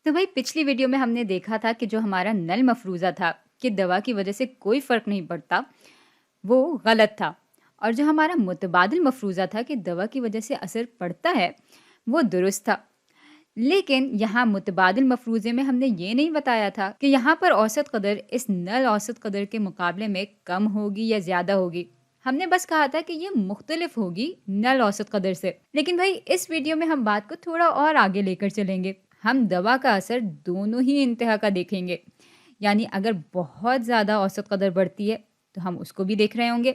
تو भाई पिछली वीडियो में हमने देखा था कि जो हमारा नल मफरूज़ा था कि दवा की वजह से कोई फ़र्क नहीं पड़ता, वो गलत था। और जो हमारा मुतबादिल मफरूज़ा था कि दवा की वजह से असर पड़ता है, वो दुरुस्त था। लेकिन यहाँ मुतबादिल मफरूज़े में हमने ये नहीं बताया था कि यहाँ पर औसत कदर इस नल औसत कदर के मुकाबले में कम होगी या ज़्यादा होगी। हमने बस कहा था कि ये मुख्तलिफ होगी नल औसत कदर से। लेकिन भाई इस वीडियो में हम बात को थोड़ा और आगे लेकर चलेंगे। हम दवा का असर दोनों ही इंतहा का देखेंगे। यानी अगर बहुत ज़्यादा औसत कदर बढ़ती है तो हम उसको भी देख रहे होंगे,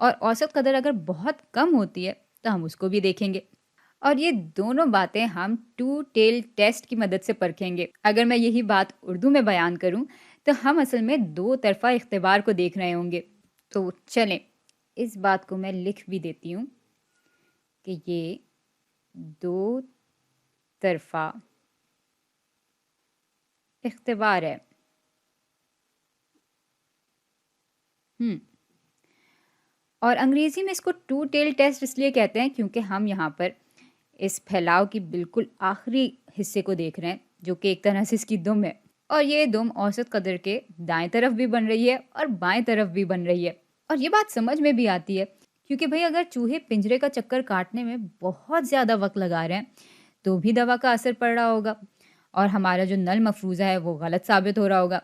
और औसत कदर अगर बहुत कम होती है तो हम उसको भी देखेंगे। और ये दोनों बातें हम टू टेल टेस्ट की मदद से परखेंगे। अगर मैं यही बात उर्दू में बयान करूं तो हम असल में दो तरफ़ा इख्तिबार को देख रहे होंगे। तो चलें, इस बात को मैं लिख भी देती हूँ कि ये दो तरफ़ा इख्तिबार है। और अंग्रेज़ी में इसको टू टेल टेस्ट इसलिए कहते हैं क्योंकि हम यहाँ पर इस फैलाव की बिल्कुल आखिरी हिस्से को देख रहे हैं, जो कि एक तरह से इसकी दुम है। और ये दुम औसत कदर के दाएं तरफ भी बन रही है और बाएं तरफ भी बन रही है। और ये बात समझ में भी आती है क्योंकि भाई अगर चूहे पिंजरे का चक्कर काटने में बहुत ज़्यादा वक्त लगा रहे हैं तो भी दवा का असर पड़ रहा होगा, और हमारा जो नल मफरूज़ा है वो गलत साबित हो रहा होगा।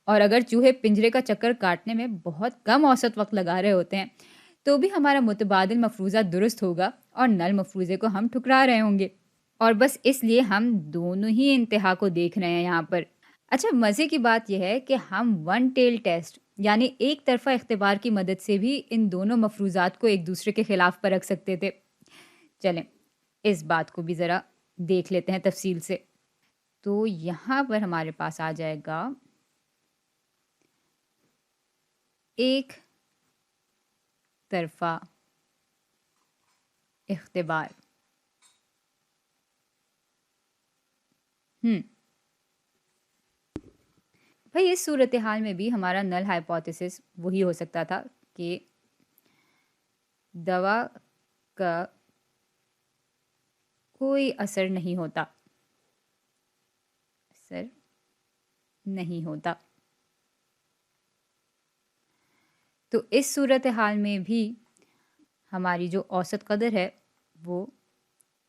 और अगर चूहे पिंजरे का चक्कर काटने में बहुत कम औसत वक्त लगा रहे होते हैं तो भी हमारा मुतबादिल मफरूज़ा दुरुस्त होगा और नल मफरूज़े को हम ठुकरा रहे होंगे। और बस इसलिए हम दोनों ही इंतहा को देख रहे हैं यहाँ पर। अच्छा, मज़े की बात यह है कि हम वन टेल टेस्ट यानी एक तरफ़ा इख्तिबार की मदद से भी इन दोनों मफरूज़ात को एक दूसरे के ख़िलाफ़ परख सकते थे। चलें, इस बात को भी ज़रा देख लेते हैं तफसील से। तो यहाँ पर हमारे पास आ जाएगा एक तरफ़ा इख्तिबार। भाई इस सूरत हाल में भी हमारा नल हाइपोथेसिस वही हो सकता था कि दवा का कोई असर नहीं होता, असर नहीं होता। तो इस सूरत हाल में भी हमारी जो औसत कदर है वो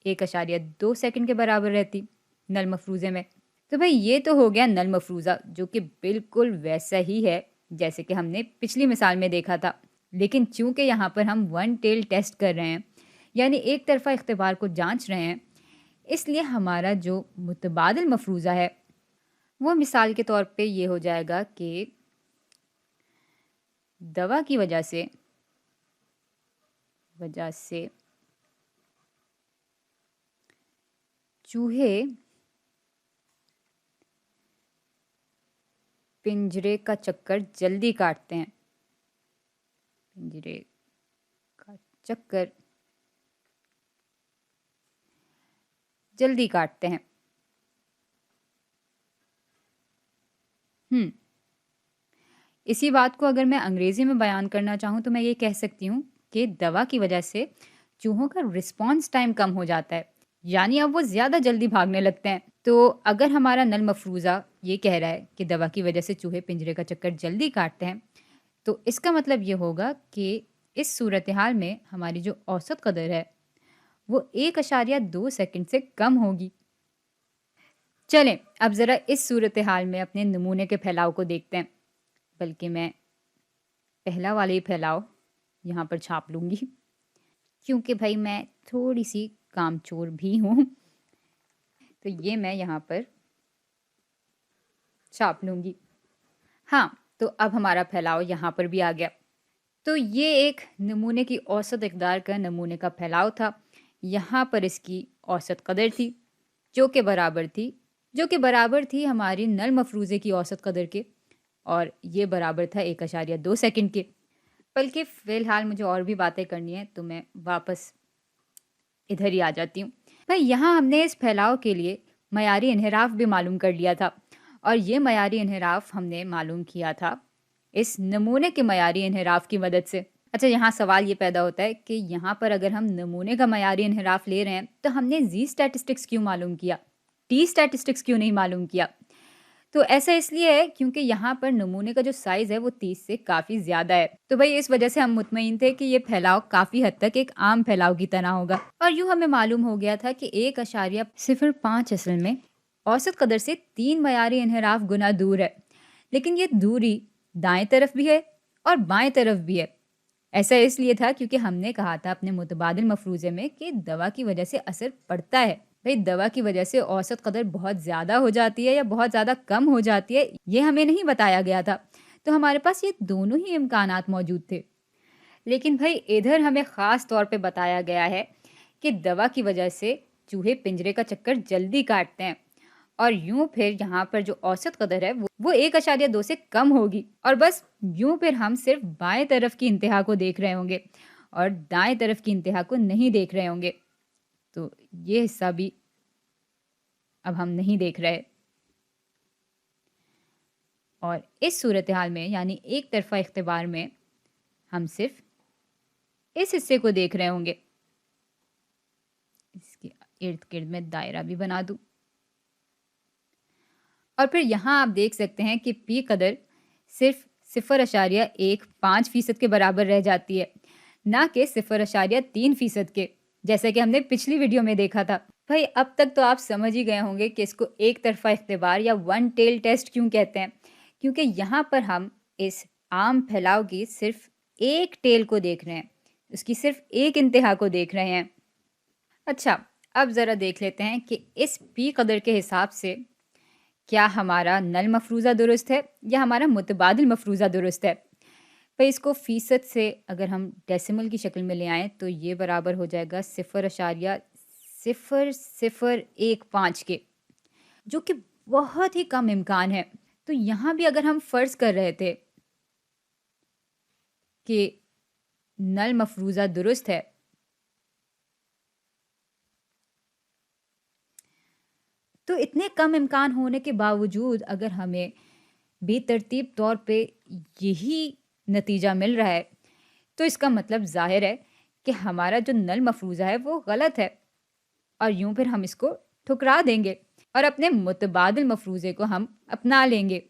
1.2 सेकंड के बराबर रहती नल मफरूज़े में। तो भाई ये तो हो गया नल मफरूज़ा, जो कि बिल्कुल वैसा ही है जैसे कि हमने पिछली मिसाल में देखा था। लेकिन चूंकि यहाँ पर हम वन टेल टेस्ट कर रहे हैं यानी एक तरफ़ा इख्तिबार को जांच रहे हैं, इसलिए हमारा जो मुतबादिल मफरूज़ा है वो मिसाल के तौर पे ये हो जाएगा कि दवा की वजह से चूहे पिंजरे का चक्कर जल्दी काटते हैं। पिंजरे का चक्कर जल्दी काटते हैं। इसी बात को अगर मैं अंग्रेज़ी में बयान करना चाहूँ तो मैं ये कह सकती हूँ कि दवा की वजह से चूहों का रिस्पॉन्स टाइम कम हो जाता है, यानी अब वो ज़्यादा जल्दी भागने लगते हैं। तो अगर हमारा नल मफरूज़ा ये कह रहा है कि दवा की वजह से चूहे पिंजरे का चक्कर जल्दी काटते हैं, तो इसका मतलब ये होगा कि इस सूरत हाल में हमारी जो औसत कदर है वो 1.2 सेकंड से कम होगी। चलें, अब ज़रा इस सूरत हाल में अपने नमूने के फैलाव को देखते हैं। बल्कि मैं पहला वाला ही फैलाव यहाँ पर छाप लूँगी क्योंकि भाई मैं थोड़ी सी कामचोर भी हूँ। तो ये मैं यहाँ पर छाप लूँगी। हाँ, तो अब हमारा फैलाव यहाँ पर भी आ गया। तो ये एक नमूने की औसत इक़दार का नमूने का फैलाव था। यहाँ पर इसकी औसत कदर थी जो कि बराबर थी हमारी नल मफरूज़े की औसत कदर के, और ये बराबर था 1.2 सेकंड के। बल्कि फ़िलहाल मुझे और भी बातें करनी है तो मैं वापस इधर ही आ जाती हूँ। भाई यहाँ हमने इस फैलाव के लिए मयारी इन्हिराफ भी मालूम कर लिया था, और ये मयारी इन्हिराफ हमने मालूम किया था इस नमूने के मयारी इन्हिराफ की मदद से। अच्छा, यहाँ सवाल ये पैदा होता है कि यहाँ पर अगर हम नमूने का मयारी इन्हिराफ ले रहे हैं तो हमने जी स्टैटिस्टिक्स क्यों मालूम किया? टी स्टैटिस्टिक्स क्यों नहीं मालूम किया? तो ऐसा इसलिए है क्योंकि यहाँ पर नमूने का जो साइज़ है वो 30 से काफ़ी ज़्यादा है। तो भई इस वजह से हम मुतमईन थे कि ये फैलाव काफ़ी हद तक एक आम फैलाव की तरह होगा। और यूँ हमें मालूम हो गया था कि 1.05 असल में औसत कदर से 3 मयारी इन्हिराफ गुना दूर है। लेकिन ये दूरी दाएँ तरफ भी है और बाएँ तरफ भी है। ऐसा इसलिए था क्योंकि हमने कहा था अपने मुतबादिल मफ़रूज़े में कि दवा की वजह से असर पड़ता है। भई दवा की वजह से औसत कदर बहुत ज़्यादा हो जाती है या बहुत ज़्यादा कम हो जाती है, ये हमें नहीं बताया गया था। तो हमारे पास ये दोनों ही इम्कानात मौजूद थे। लेकिन भई इधर हमें ख़ास तौर पे बताया गया है कि दवा की वजह से चूहे पिंजरे का चक्कर जल्दी काटते हैं और यूँ फिर यहाँ पर जो औसत कदर है वो 1.2 से कम होगी और बस यूँ फिर हम सिर्फ बाएं तरफ की इंतहा को देख रहे होंगे और दाएं तरफ की इंतहा को नहीं देख रहे होंगे। तो ये हिस्सा भी अब हम नहीं देख रहे और इस सूरत हाल में यानी एक तरफा इख्तिबार में हम सिर्फ इस हिस्से को देख रहे होंगे। इसके इर्द गिर्द में दायरा भी बना दूं और फिर यहाँ आप देख सकते हैं कि पी कदर सिर्फ 0.15% के बराबर रह जाती है, ना कि 0.3% के, जैसा कि हमने पिछली वीडियो में देखा था। भाई अब तक तो आप समझ ही गए होंगे कि इसको एक तरफा इख्तिबार या वन टेल टेस्ट क्यों कहते हैं, क्योंकि यहाँ पर हम इस आम फैलाव की सिर्फ एक टेल को देख रहे हैं, उसकी सिर्फ एक इंतहा को देख रहे हैं। अच्छा, अब ज़रा देख लेते हैं कि इस पी कदर के हिसाब से क्या हमारा नल मफरूज़ा दुरुस्त है या हमारा मुतबादिल मफरूज़ा दुरुस्त है। भाई इसको फ़ीसद से अगर हम डेसिमल की शक्ल में ले आएँ तो ये बराबर हो जाएगा 0.0015 के, जो कि बहुत ही कम इम्कान है। तो यहाँ भी अगर हम फ़र्ज़ कर रहे थे कि नल मफरूज़ा दुरुस्त है, तो इतने कम इम्कान होने के बावजूद अगर हमें बेतरतीब तौर पे यही नतीजा मिल रहा है, तो इसका मतलब ज़ाहिर है कि हमारा जो नल मफरूज़ा है वो गलत है और यूँ फिर हम इसको ठुकरा देंगे और अपने मुतबादिल मफरूज़े को हम अपना लेंगे।